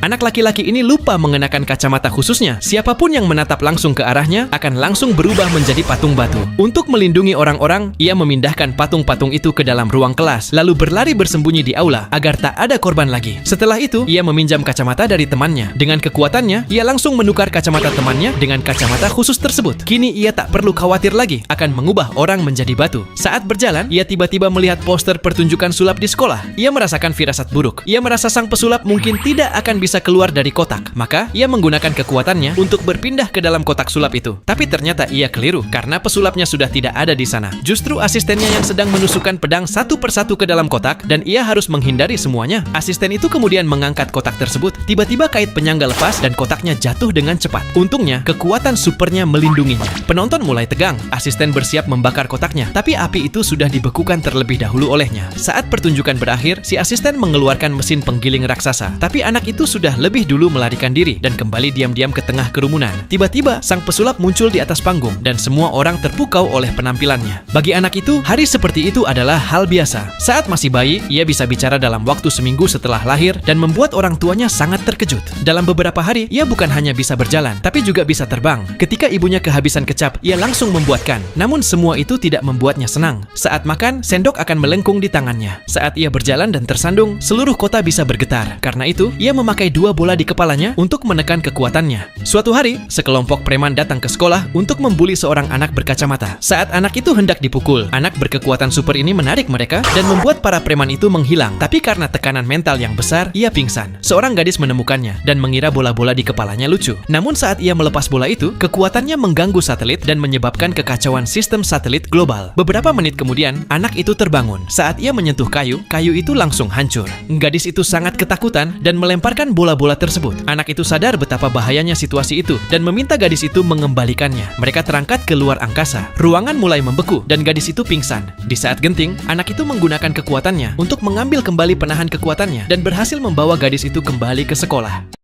Anak laki-laki ini lupa mengenakan kacamata khususnya. Siapapun yang menatap langsung ke arahnya akan langsung berubah menjadi patung batu. Untuk melindungi orang-orang, ia memindahkan patung-patung itu ke dalam ruang kelas, lalu berlari bersembunyi di aula agar tak ada korban lagi. Setelah itu, ia meminjam kacamata dari temannya. Dengan kekuatannya, ia langsung menukar kacamata temannya dengan kacamata khusus tersebut. Kini ia tak perlu khawatir lagi akan mengubah orang menjadi batu. Saat berjalan, ia tiba-tiba melihat poster pertunjukan sulap di sekolah. Ia merasakan firasat buruk. Ia merasa sang pesulap mungkin tidak akan bisa keluar dari kotak. Maka, ia menggunakan kekuatannya untuk berpindah ke dalam kotak sulap itu. Tapi ternyata ia keliru karena pesulapnya sudah tidak ada di sana. Justru asistennya yang sedang menusukkan pedang satu persatu ke dalam kotak dan ia harus menghindari semuanya. Asisten itu kemudian mengangkat kotak tersebut. Tiba-tiba kait penyangga lepas dan kotaknya jatuh dengan cepat. Untungnya, kekuatan supernya melindunginya. Penonton mulai tegang. Asisten bersiap membakar kotaknya, tapi api itu sudah dibekukan terlebih dahulu olehnya. Saat pertunjukan berakhir, si asisten mengeluarkan mesin penggiling raksasa. Tapi anak itu sudah lebih dulu melarikan diri dan kembali diam-diam ke tengah kerumunan. Tiba-tiba, sang pesulap muncul di atas panggung dan semua orang terpukau oleh penampilannya. Bagi anak itu, hari seperti itu adalah hal biasa. Saat masih bayi, ia bisa bicara dalam waktu seminggu setelah lahir dan membuat orang tuanya sangat terkejut. Dalam beberapa hari, ia bukan hanya bisa berjalan, tapi juga bisa terbang. Ketika ibunya kehabisan kecap, ia langsung membuatkan. Namun semua itu tidak membuatnya senang. Saat makan, sendok akan melengkung di tangannya. Saat ia berjalan dan tersandung, seluruh kota bisa bergetar. Karena itu, ia memakai 2 bola di kepalanya untuk menekan kekuatannya. Suatu hari, sekelompok preman datang ke sekolah untuk membuli seorang anak berkacamata. Saat anak itu hendak dipukul, anak berkekuatan super ini menarik mereka dan membuat para preman itu menghilang. Tapi karena tekanan mental yang besar, ia pingsan. Seorang gadis menemukannya dan mengira bola-bola di kepalanya lucu. Namun saat ia melepas bola itu, kekuatannya mengganggu satelit dan menyebabkan kekacauan sistem satelit global. Beberapa menit kemudian, anak itu terbangun. Saat ia menyentuh kayu, kayu itu langsung hancur. Gadis itu sangat ketakutan dan melemparkan bola-bola tersebut. Anak itu sadar betapa bahayanya situasi itu dan meminta gadis itu mengembalikannya. Mereka terangkat ke luar angkasa. Ruangan mulai membeku dan gadis itu pingsan. Di saat genting, anak itu menggunakan kekuatannya untuk mengambil kembali penahan kekuatannya dan berhasil membawa gadis itu kembali ke sekolah.